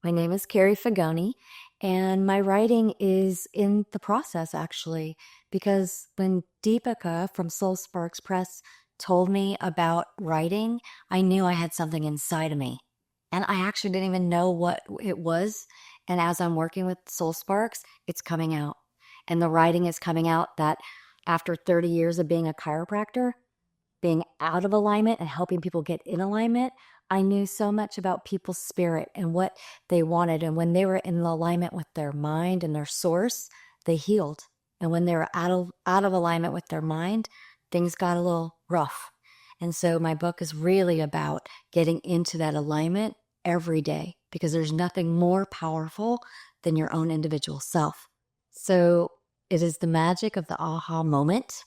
My name is Kari Figone, and my writing is in the process actually, because when Deepika from Soul Sparks Press told me about writing, I knew I had something inside of me. And I actually didn't even know what it was. And as I'm working with Soul Sparks, it's coming out. And the writing is coming out that after 30 years of being a chiropractor, being out of alignment and helping people get in alignment, I knew so much about people's spirit and what they wanted. And when they were in alignment with their mind and their source, they healed. And when they were out of alignment with their mind, things got a little rough. And so my book is really about getting into that alignment every day because there's nothing more powerful than your own individual self. So it is the magic of the aha moment.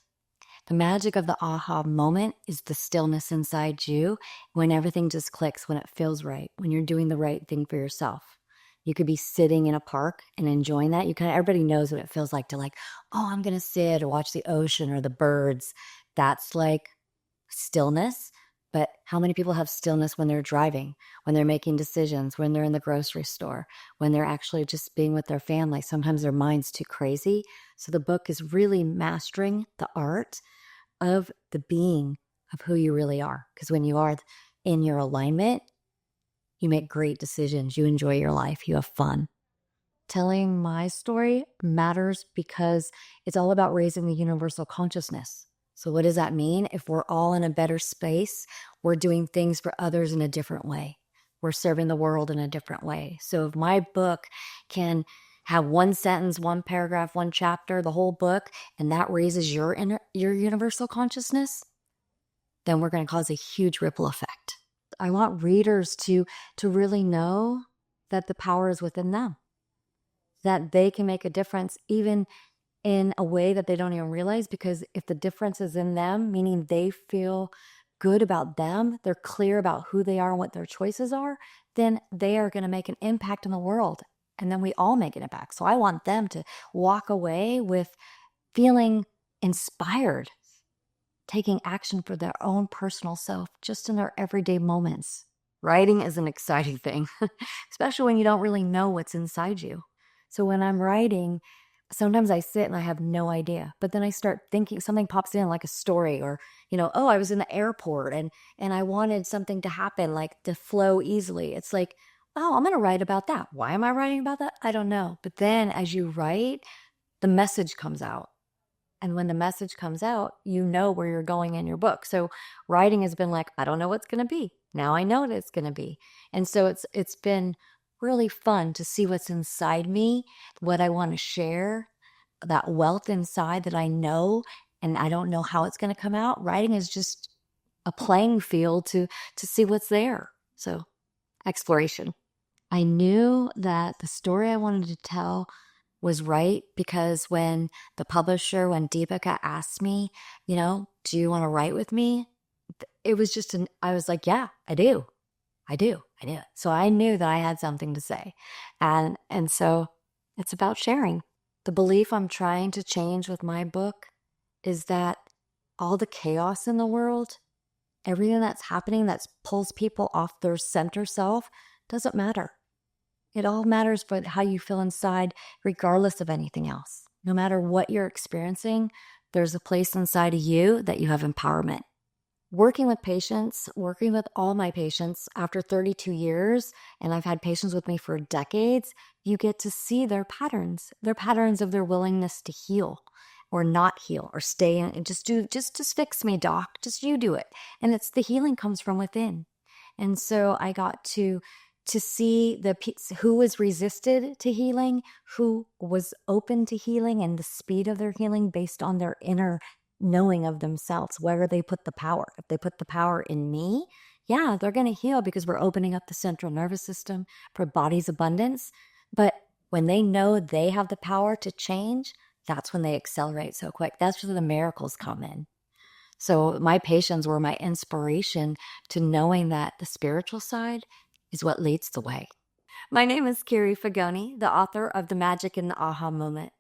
The magic of the aha moment is the stillness inside you when everything just clicks, when it feels right, when you're doing the right thing for yourself. You could be sitting in a park and enjoying that. Everybody knows what it feels like to oh, I'm going to sit or watch the ocean or the birds. That's like stillness. But how many people have stillness when they're driving, when they're making decisions, when they're in the grocery store, when they're actually just being with their family? Sometimes their mind's too crazy. So the book is really mastering the art of the being of who you really are. Because when you are in your alignment, you make great decisions. You enjoy your life. You have fun. Telling my story matters because it's all about raising the universal consciousness. So what does that mean? If we're all in a better space, we're doing things for others in a different way. We're serving the world in a different way. So if my book can have one sentence, one paragraph, one chapter, the whole book, and that raises your universal consciousness, then we're going to cause a huge ripple effect. I want readers to really know that the power is within them, that they can make a difference even in a way that they don't even realize, because if the difference is in them, meaning they feel good about them, they're clear about who they are and what their choices are, then they are going to make an impact in the world. And then we all make an impact. So I want them to walk away with feeling inspired, taking action for their own personal self, just in their everyday moments. Writing is an exciting thing, especially when you don't really know what's inside you. So when I'm writing, sometimes I sit and I have no idea, but then I start thinking, something pops in like a story, or, oh, I was in the airport and I wanted something to happen, like to flow easily. It's like, oh, I'm going to write about that. Why am I writing about that? I don't know. But then as you write, the message comes out. And when the message comes out, you know where you're going in your book. So writing has been like, I don't know what's going to be. Now I know what it's going to be. And so it's been really fun to see what's inside me, what I want to share, that wealth inside that I know, and I don't know how it's going to come out. Writing is just a playing field to see what's there. So exploration. I knew that the story I wanted to tell was right because when when Deepika asked me, do you want to write with me? It was I was like, yeah, I do. I do. I do. So I knew that I had something to say. And so it's about sharing. The belief I'm trying to change with my book is that all the chaos in the world, everything that's happening that pulls people off their center self, doesn't matter. It all matters for how you feel inside, regardless of anything else. No matter what you're experiencing, there's a place inside of you that you have empowerment. Working with all my patients after 32 years, and I've had patients with me for decades, you get to see their patterns of their willingness to heal or not heal or stay in and just fix me, doc. Just you do it. And it's the healing comes from within. And so I got to see who was resisted to healing, who was open to healing, and the speed of their healing based on their inner knowing of themselves, where they put the power. If they put the power in me, yeah, they're going to heal because we're opening up the central nervous system for body's abundance. But when they know they have the power to change, that's when they accelerate so quick. That's where the miracles come in. So my patients were my inspiration to knowing that the spiritual side is what leads the way. My name is Kari Figone, the author of The Magic in the Aha Moment.